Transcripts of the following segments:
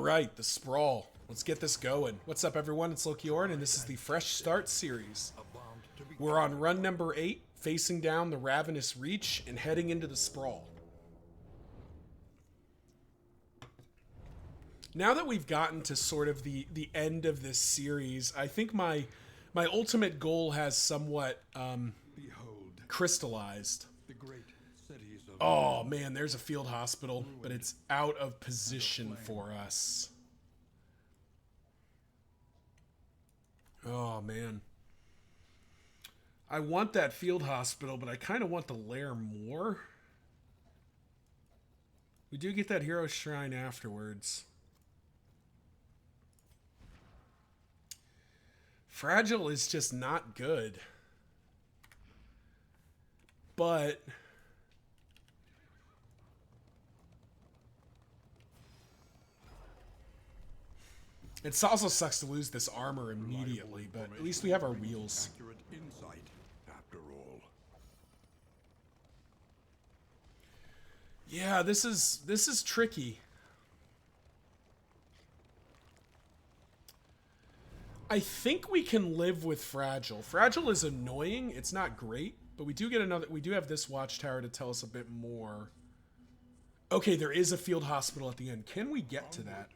right, the sprawl. Let's get this going. What's up, everyone? It's Lokiorn, and this is the Fresh Start series. We're on run number 8, facing down the Ravenous Reach and heading into the sprawl. Now that we've gotten to sort of the end of this series, I think my ultimate goal has somewhat crystallized. Oh man, there's a field hospital, but it's out of position for us. Oh man. I want that field hospital, but I kind of want the lair more. We do get that hero shrine afterwards. Fragile is just not good. But it also sucks to lose this armor immediately, but at least we have our wheels. Accurate insight, after all. Yeah, this is tricky. I think we can live with Fragile. Fragile is annoying. It's not great, but we do have this watchtower to tell us a bit more. Okay, there is a field hospital at the end. Can we get to that?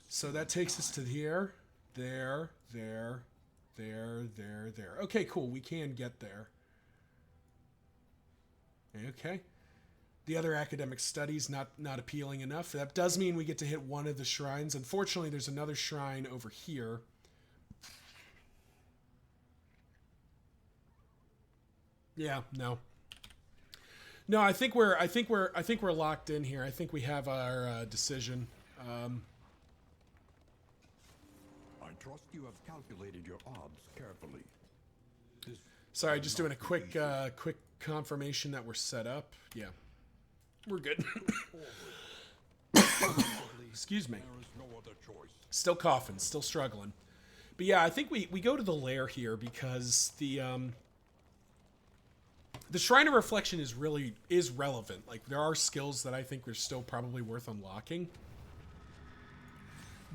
So that takes us to here, there. Okay, cool. We can get there. Okay. The other academic studies not appealing enough. That does mean we get to hit one of the shrines. Unfortunately, there's another shrine over here. Yeah, no. No, I think we're locked in here. I think we have our decision. I trust you have calculated your odds carefully. Sorry, just doing a quick confirmation that we're set up. Yeah, we're good. Excuse me. There is no other choice. Still coughing, still struggling. But yeah, I think we go to the lair here because the Shrine of Reflection is relevant. Like, there are skills that I think are still probably worth unlocking.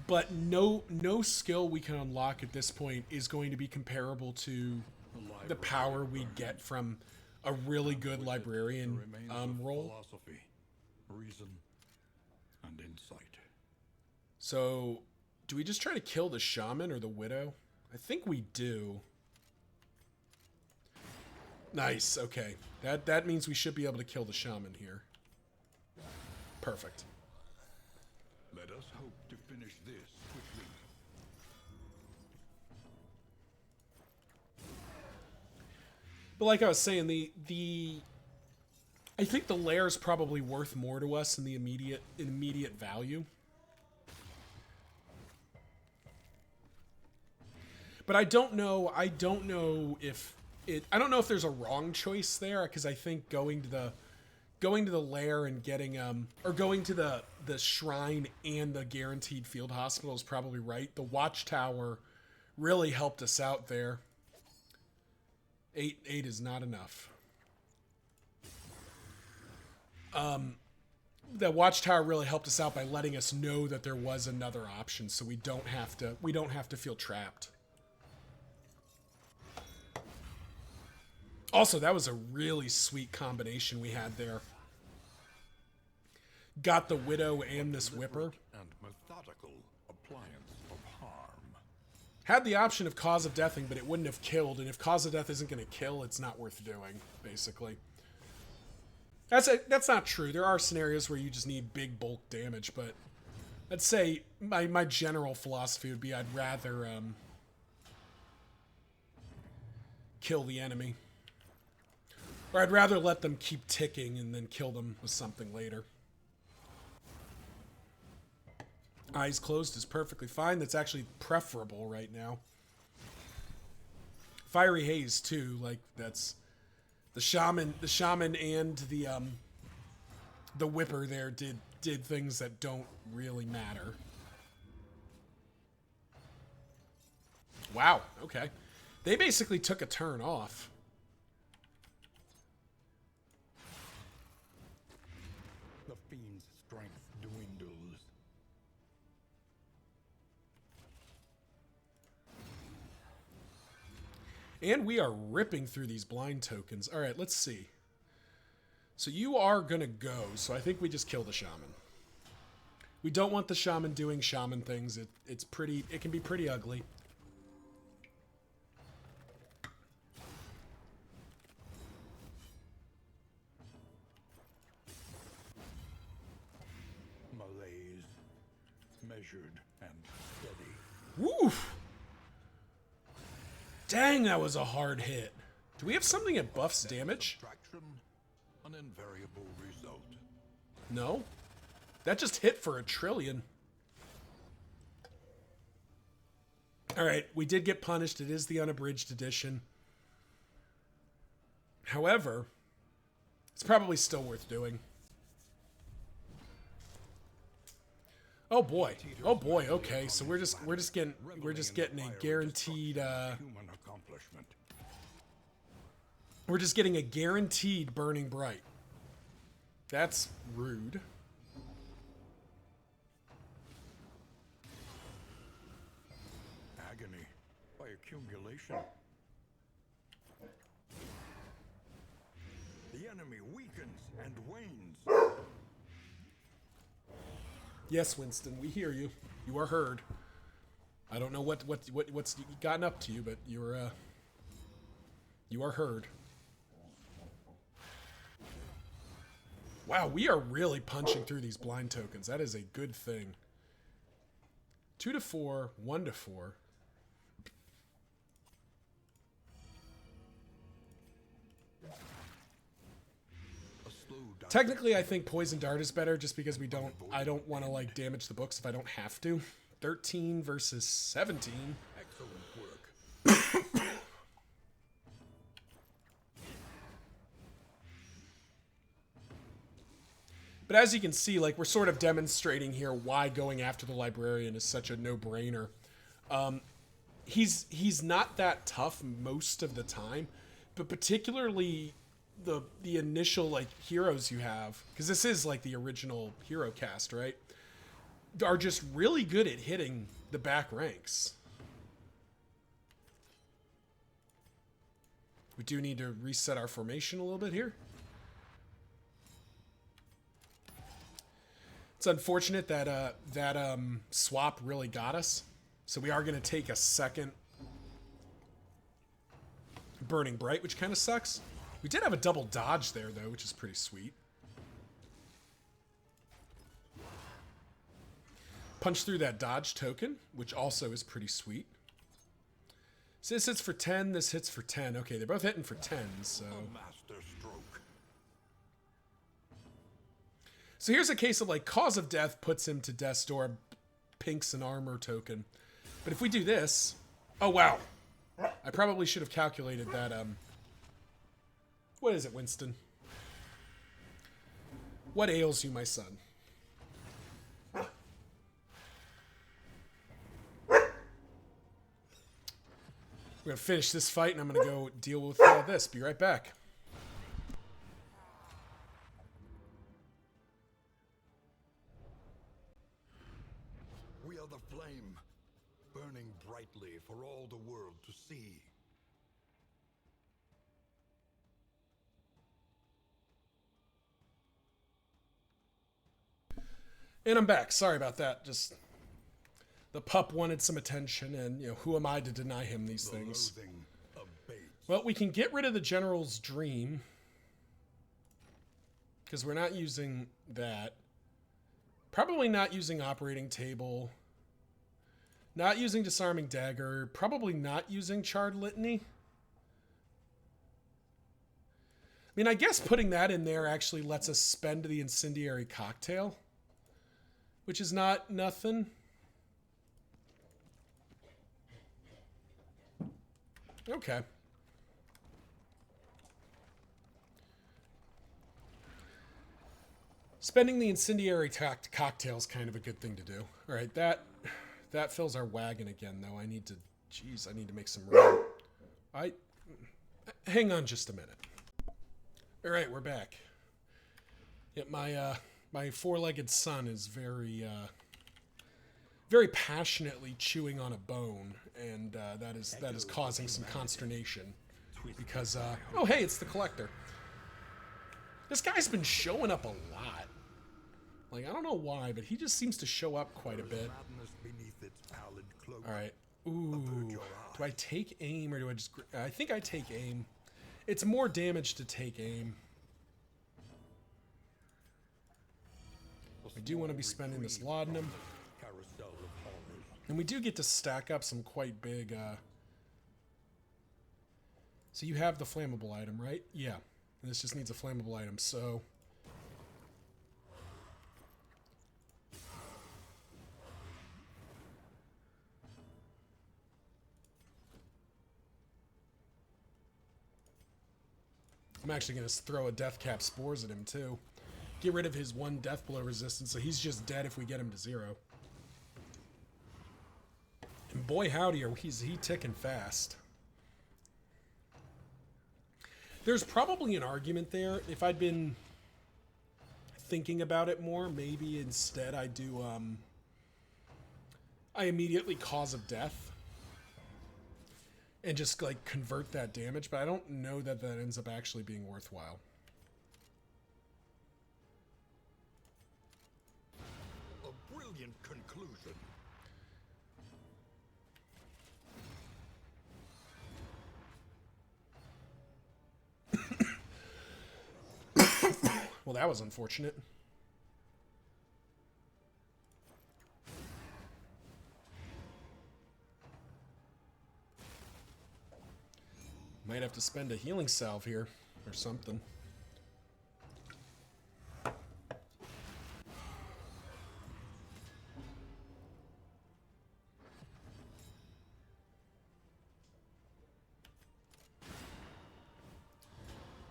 But no skill we can unlock at this point is going to be comparable to the power we get from a really good librarian role. Philosophy, reason, and insight. So, do we just try to kill the shaman or the widow? I think we do. Nice, okay. That means we should be able to kill the shaman here. Perfect. Let us hope to finish this quickly. But like I was saying, I think the lair is probably worth more to us in the immediate value. But I don't know if there's a wrong choice there, because I think going to the lair and getting or going to the shrine and the guaranteed field hospital is probably right. The watchtower really helped us out there. 8 is not enough. The watchtower really helped us out by letting us know that there was another option, so we don't have to feel trapped. Also, that was a really sweet combination we had there. Got the widow and this whipper. And methodical appliance of harm. Had the option of cause of deathing, but it wouldn't have killed. And if cause of death isn't going to kill, it's not worth doing, basically. That's not true. There are scenarios where you just need big bulk damage, but I'd say my general philosophy would be I'd rather kill the enemy. Or I'd rather let them keep ticking and then kill them with something later. Eyes closed is perfectly fine. That's actually preferable right now. Fiery haze too. Like, that's the shaman and the whipper there did things that don't really matter. Wow. Okay. They basically took a turn off. The fiend's strength dwindles. And we are ripping through these blind tokens. All right, let's see. So you are going to go. So I think we just kill the shaman. We don't want the shaman doing shaman things. It can be pretty ugly. Malaise, measured and steady. Woof! Dang, that was a hard hit. Do we have something that buffs damage? Subtraction, an invariable result. No. That just hit for 1 trillion. Alright, we did get punished. It is the unabridged edition. However, it's probably still worth doing. Oh boy. Oh boy, okay. So we're just getting a guaranteed Human accomplishment. we're just getting a guaranteed burning bright. That's rude. Agony by accumulation. The enemy weakens and wanes. Yes, Winston, we hear you. You are heard. I don't know what's gotten up to you, but you are heard. Wow, we are really punching through these blind tokens. That is a good thing. 2 to 4, 1 to 4. Technically, I think Poison Dart is better just because I don't want to like damage the books if I don't have to. 13 versus 17. Excellent work. But as you can see, like, we're sort of demonstrating here why going after the Librarian is such a no-brainer. He's not that tough most of the time, but particularly the initial, like, heroes you have, because this is, like, the original hero cast, right, are just really good at hitting the back ranks. We do need to reset our formation a little bit here. It's unfortunate that that swap really got us. So we are going to take a second Burning Bright, which kind of sucks. We did have a double dodge there, though, which is pretty sweet. Punch through that dodge token, which also is pretty sweet. So this hits for 10, this hits for 10. Okay, they're both hitting for 10, so... A master stroke. So here's a case of, like, Cause of Death puts him to death's door, pinks an armor token. But if we do this... Oh, wow. I probably should have calculated that, What is it, Winston? What ails you, my son? We're going to finish this fight, and I'm going to go deal with this. Be right back. We are the flame, burning brightly for all the world to see. And I'm back. Sorry about that. Just the pup wanted some attention, and you know, who am I to deny him these things? Loathing abates. Well, we can get rid of the General's Dream because we're not using that. Probably not using Operating Table. Not using Disarming Dagger. Probably not using Charred Litany. I mean, I guess putting that in there actually lets us spend the Incendiary Cocktail, which is not nothing. Okay. Spending the Incendiary Cocktail is kind of a good thing to do. All right, that fills our wagon again, though. I need to make some room. Hang on just a minute. All right, we're back. Yet my four-legged son is very passionately chewing on a bone, and that is causing some consternation because oh hey, it's the collector. This guy's been showing up a lot. Like, I don't know why, but he just seems to show up quite a bit. All right. Ooh. Do I take aim or do I just... I think I take aim. It's more damage to take aim. I do want to be spending this laudanum. And we do get to stack up some quite big... So you have the flammable item, right? Yeah. And this just needs a flammable item, so... I'm actually going to throw a Death Cap Spores at him, too. Get rid of his 1 Death Blow resistance, so he's just dead if we get him to 0. And boy howdy, is he ticking fast. There's probably an argument there. If I'd been thinking about it more, maybe instead I do, I immediately Cause of Death. And just, like, convert that damage, but I don't know that that ends up actually being worthwhile. A brilliant conclusion. Well, that was unfortunate. Might have to spend a healing salve here, or something.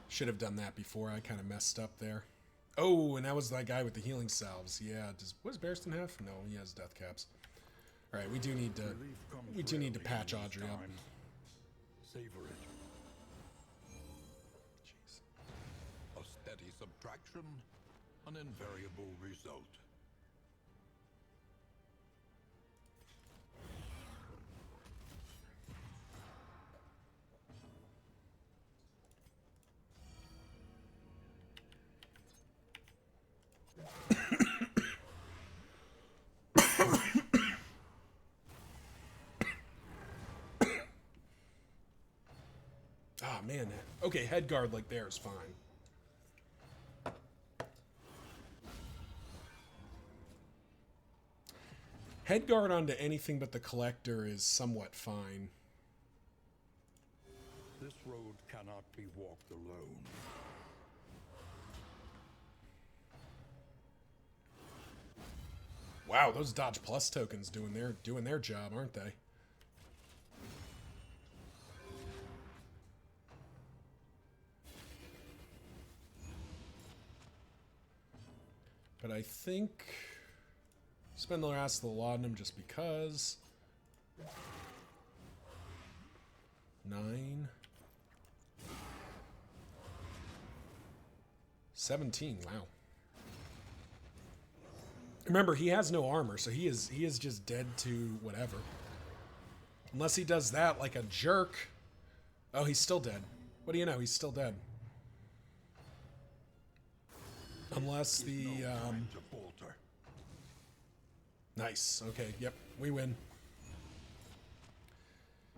Should have done that before. I kind of messed up there. Oh, and that was that guy with the healing salves. Yeah. What does Barristan have? No, he has death caps. All right, we do need to patch Audrey up. Savor it. A steady subtraction, an invariable result. Ah, man. Okay, head guard like there is fine. Head guard onto anything but the collector is somewhat fine. This road cannot be walked alone. Wow, those dodge plus tokens doing their job, aren't they? But I think spend the rest of the laudanum just because. 9. 17, wow. Remember, he has no armor, so he is just dead to whatever. Unless he does that like a jerk. Oh, he's still dead. What do you know? He's still dead. Unless the nice. Okay, yep, we win.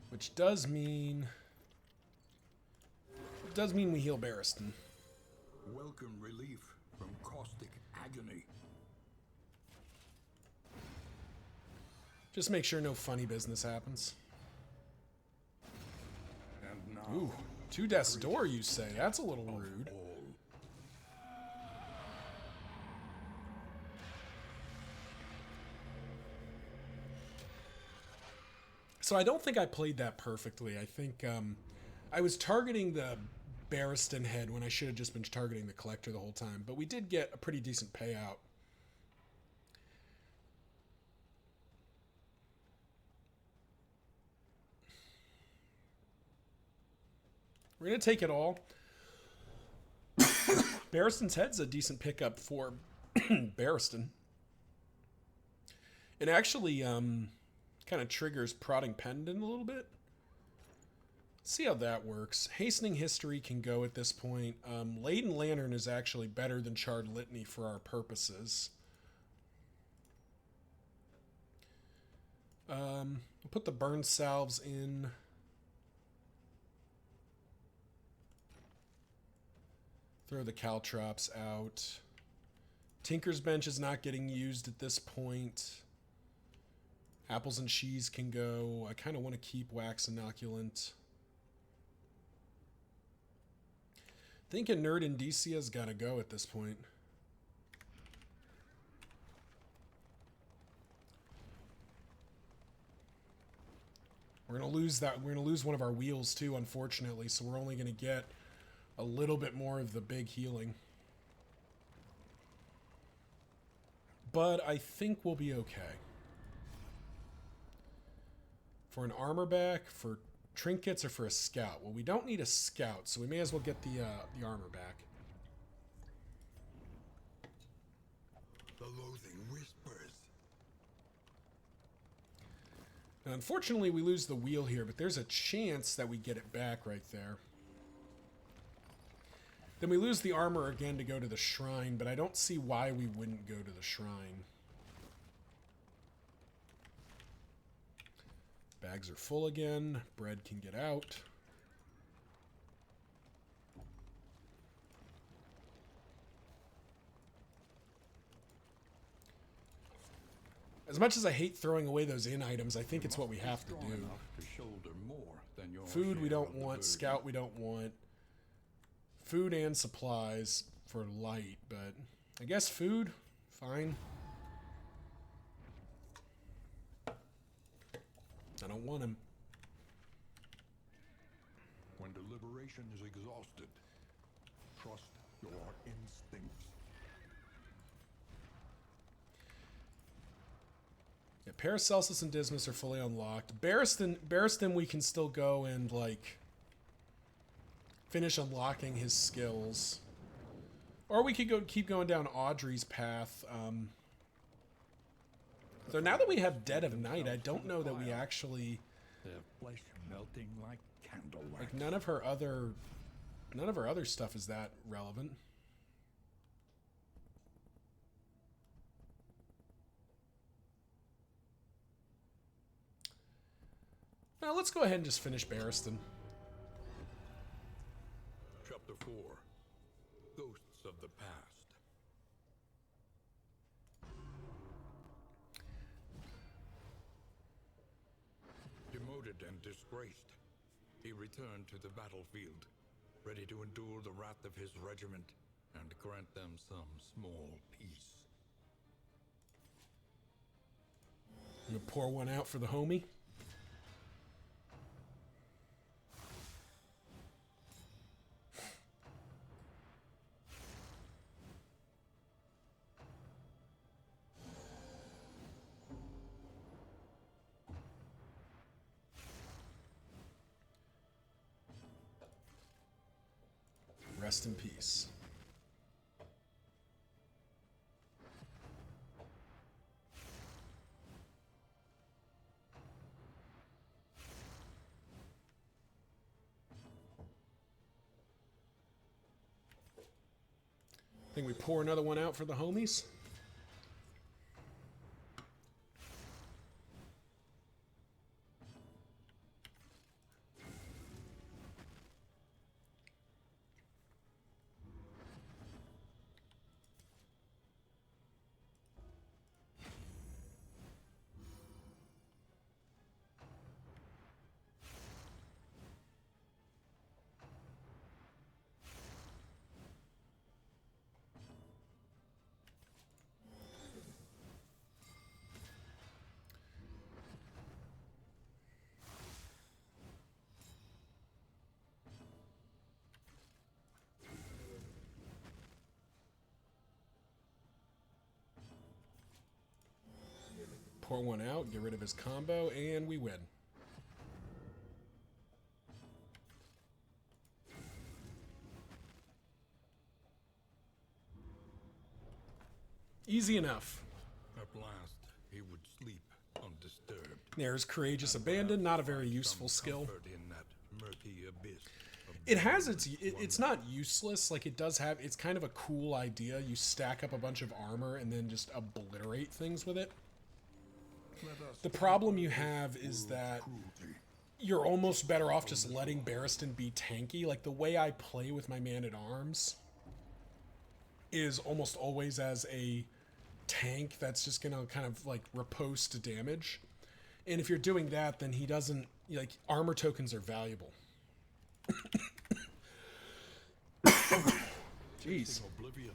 Which does mean we heal Barristan. Welcome relief from caustic agony. Just make sure no funny business happens. And now, Ooh, 2 death's door, you say? That's a little rude. So I don't think I played that perfectly. I think I was targeting the Barristan head when I should have just been targeting the collector the whole time. But we did get a pretty decent payout. We're going to take it all. Barristan's head's a decent pickup for Barristan. It actually kind of triggers Prodding Pendant a little bit. See how that works. Hastening History can go at this point. Laden Lantern is actually better than Charred Litany for our purposes. I'll put the Burn Salves in. Throw the Caltrops out. Tinker's Bench is not getting used at this point. Apples and Cheese can go. I kind of want to keep Wax Inoculant. I think a Nerd Indicia's got to go at this point. We're going to lose that. We're going to lose one of our wheels too, unfortunately, so we're only going to get a little bit more of the big healing. But I think we'll be okay. For an armor back, for trinkets, or for a scout? Well, we don't need a scout, so we may as well get the armor back. The loathing whispers. Now, unfortunately, we lose the wheel here, but there's a chance that we get it back right there. Then we lose the armor again to go to the shrine, but I don't see why we wouldn't go to the shrine. Bags are full again. Bread can get out. As much as I hate throwing away those in items, I think it's what we have to do. Food we don't want. Scout we don't want. Food and supplies for light, but I guess food, fine. I don't want him. When deliberation is exhausted, trust your instincts. Yeah, Paracelsus and Dismas are fully unlocked. Barristan we can still go and, like, finish unlocking his skills. Or we could keep going down Audrey's path. So now that we have Dead of Night, I don't know that we actually... Their flesh melting like candle wax. Like, none of her other stuff is that relevant. Now let's go ahead and just finish Barristan. Chapter 4. Ghosts of the Past. Demoted and disgraced, he returned to the battlefield, ready to endure the wrath of his regiment and grant them some small peace. You pour one out for the homie. Rest in peace. I think we pour another one out for the homies. Pour one out, get rid of his combo, and we win. Easy enough. At last, he would sleep undisturbed. There's Courageous Abandon, not a very useful skill. Comfort in that murky abyss of It has it's not useless. Like, it does have, it's kind of a cool idea. You stack up a bunch of armor and then just obliterate things with it. The problem you have is that you're almost better off just letting Barristan be tanky. Like, the way I play with my man-at-arms is almost always as a tank that's just gonna kind of, like, riposte damage. And if you're doing that, then he doesn't, like, armor tokens are valuable. Jeez. oblivion.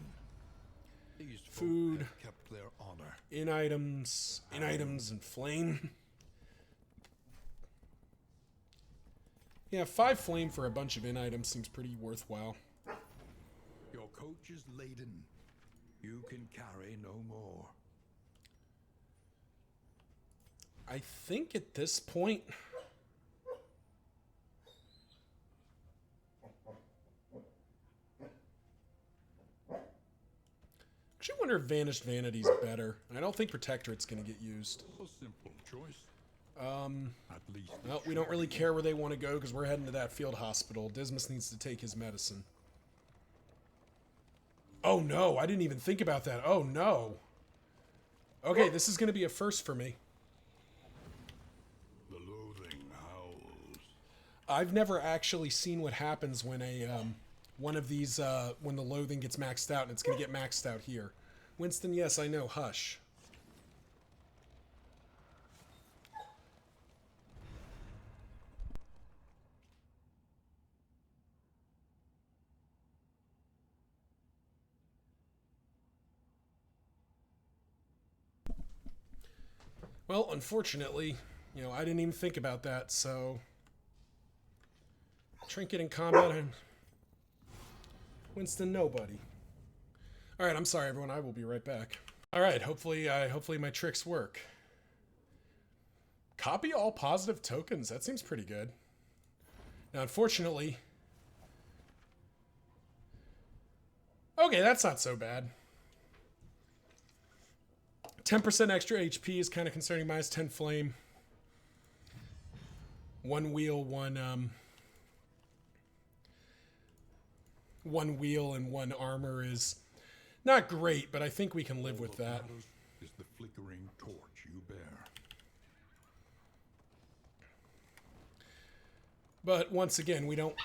These folk Food. have kept their honor. In items, and flame. Yeah, 5 flame for a bunch of in items seems pretty worthwhile. Your coach is laden. You can carry no more. I think at this point, actually wonder if Vanished Vanity's better. I don't think Protectorate's going to get used. A simple choice. At least. Well, we don't really care where they want to go because we're heading to that field hospital. Dismas needs to take his medicine. Oh no, I didn't even think about that. Oh no. Okay, this is going to be a first for me. The loathing howls. I've never actually seen what happens when a one of these when the loathing gets maxed out, and it's going to get maxed out here. Winston, yes, I know. Hush. Well, unfortunately, I didn't even think about that, so... Trinket in combat, and... Winston, nobody. Alright, I'm sorry, everyone. I will be right back. Alright, hopefully my tricks work. Copy all positive tokens. That seems pretty good. Now, unfortunately... Okay, that's not so bad. 10% extra HP is kind of concerning. Minus 10 flame. 1 wheel, 1 wheel and 1 armor is not great, but I think we can live with that. Is the flickering torch you bear. But once again, we don't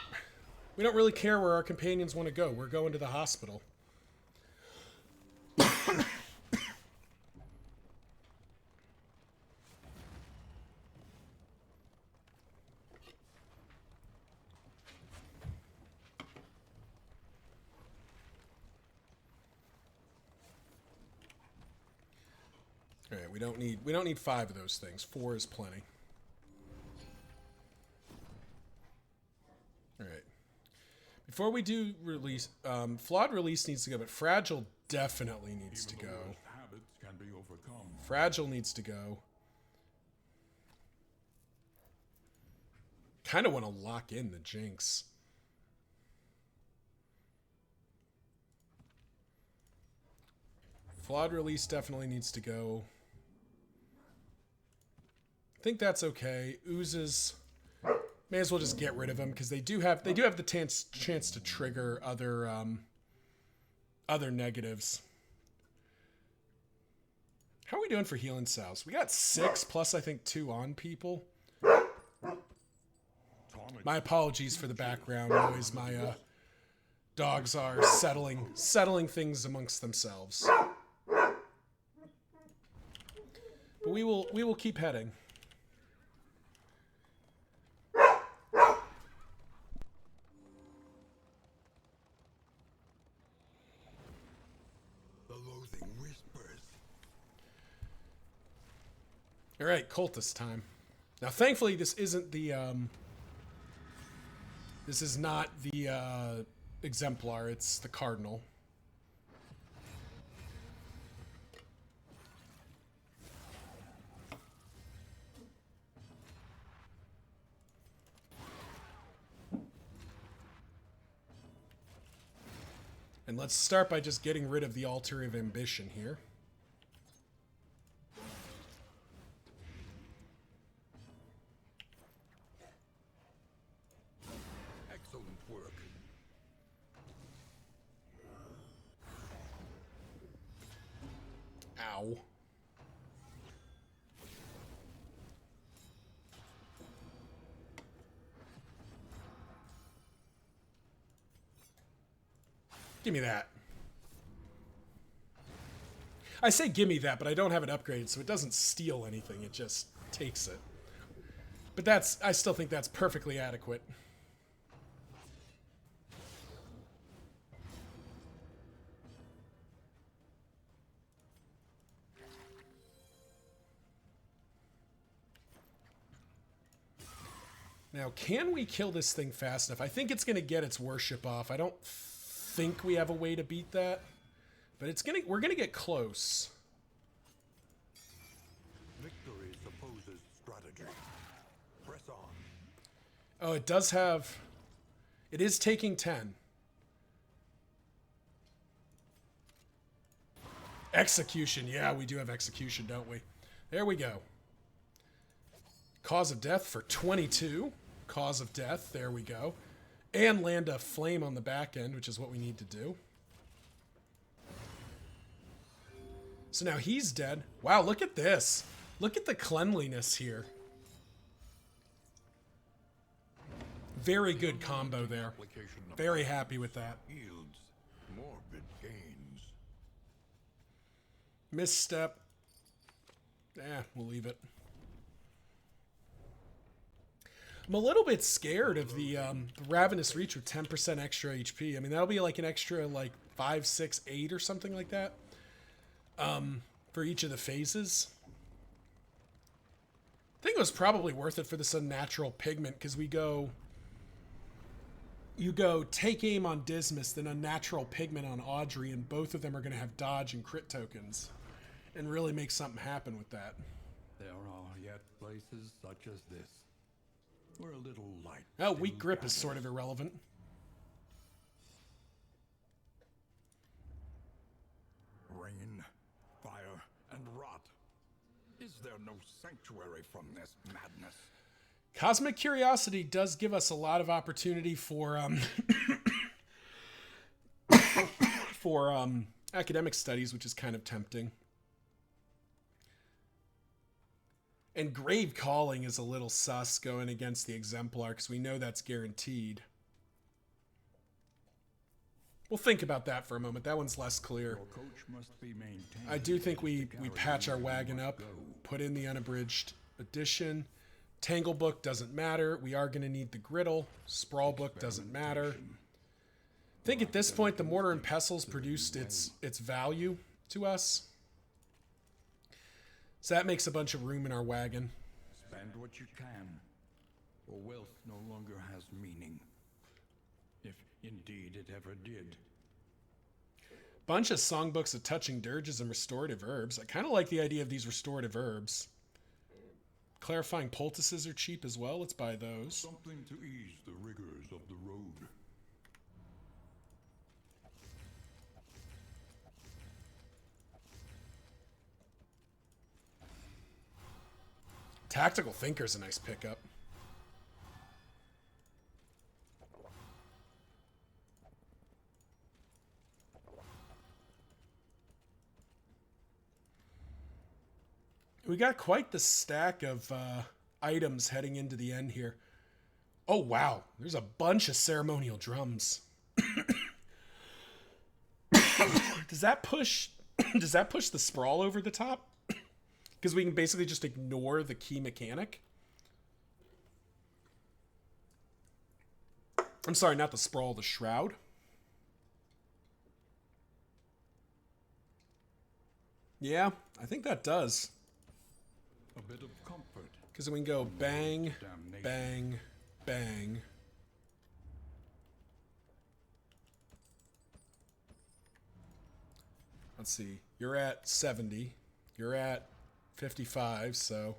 really care where our companions want to go. We're going to the hospital. All right, we don't need 5 of those things. 4 is plenty. All right. Before we do release, flawed release needs to go, but fragile definitely needs to go. Habits can be overcome. Fragile needs to go. Kind of want to lock in the Jinx. Flawed release definitely needs to go. I think that's okay. Oozes, may as well just get rid of them because they do have the chance to trigger other negatives. How are we doing for healing salves? We got 6 plus I think 2 on people. My apologies for the background noise. My dogs are settling things amongst themselves. But we will keep heading. The loathing whispers. All right, cultist time. Now, thankfully, this isn't the this is not the exemplar. It's the cardinal. And let's start by just getting rid of the altar of ambition here. Ow. Give me that. I say give me that, but I don't have it upgraded, so it doesn't steal anything. It just takes it. But that's, I still think that's perfectly adequate. Now, can we kill this thing fast enough? I think it's going to get its worship off. I don't think we have a way to beat that, but we're going to get close. Victory supposes strategy. Press on. Oh, it does have... It is taking 10. Execution. Yeah, we do have execution, don't we? There we go. Cause of death for 22. Cause of death. There we go. And land a flame on the back end, which is what we need to do. So now he's dead. Wow, look at this. Look at the cleanliness here. Very good combo there. Very happy with that. Yields morbid gains. Misstep. We'll leave it. I'm a little bit scared of the Ravenous Reach with 10% extra HP. I mean, that'll be like an extra like 5, 6, 8 or something like that for each of the phases. I think it was probably worth it for this unnatural pigment because you go take aim on Dismas, then unnatural pigment on Audrey, and both of them are going to have dodge and crit tokens and really make something happen with that. There are yet places such as this. We're a little light. Oh, weak grip is sort of irrelevant. Rain, fire, and rot. Is there no sanctuary from this madness? Cosmic Curiosity does give us a lot of opportunity for academic studies, which is kind of tempting. And Grave Calling is a little sus going against the Exemplar, because we know that's guaranteed. We'll think about that for a moment. That one's less clear. Your coach must be maintained. I do think we patch our wagon up, put in the unabridged edition. Tangle Book doesn't matter. We are going to need the griddle. Sprawl Book doesn't matter. I think at this point the Mortar and Pestles produced its value to us. So that makes a bunch of room in our wagon. Spend what you can, for wealth no longer has meaning. If indeed it ever did. Bunch of songbooks of touching dirges and restorative herbs. I kind of like the idea of these restorative herbs. Clarifying poultices are cheap as well. Let's buy those. Something to ease the rigors of the road. Tactical Thinker's a nice pickup. We got quite the stack of items heading into the end here. Oh, wow. There's a bunch of ceremonial drums. Does that push the sprawl over the top? Because we can basically just ignore the key mechanic. I'm sorry, not the sprawl, the shroud. Yeah, I think that does. A bit of comfort. Because we can go bang, bang, bang. Let's see. You're at 70. You're at 55, so...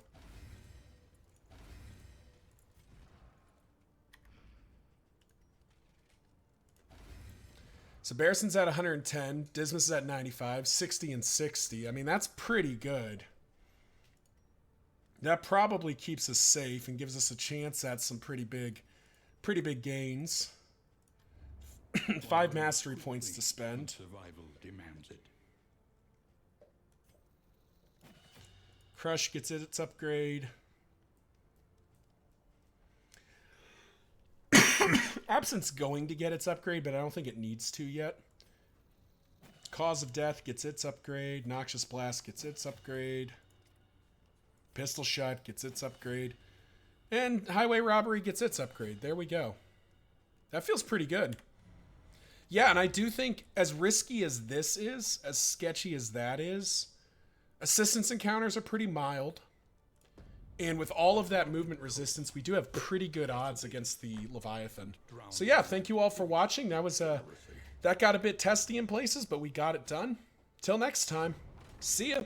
So Barrison's at 110, Dismas is at 95, 60 and 60. I mean, that's pretty good. That probably keeps us safe and gives us a chance at some pretty big gains. 5 mastery points to spend. Survival demands it. Crush gets its upgrade. Absence going to get its upgrade, but I don't think it needs to yet. Cause of Death gets its upgrade. Noxious Blast gets its upgrade. Pistol Shot gets its upgrade. And Highway Robbery gets its upgrade. There we go. That feels pretty good. Yeah, and I do think as risky as this is, as sketchy as that is, assistance encounters are pretty mild. And with all of that movement resistance, we do have pretty good odds against the Leviathan. So yeah, thank you all for watching. That was that got a bit testy in places, but we got it done. Till next time. See ya.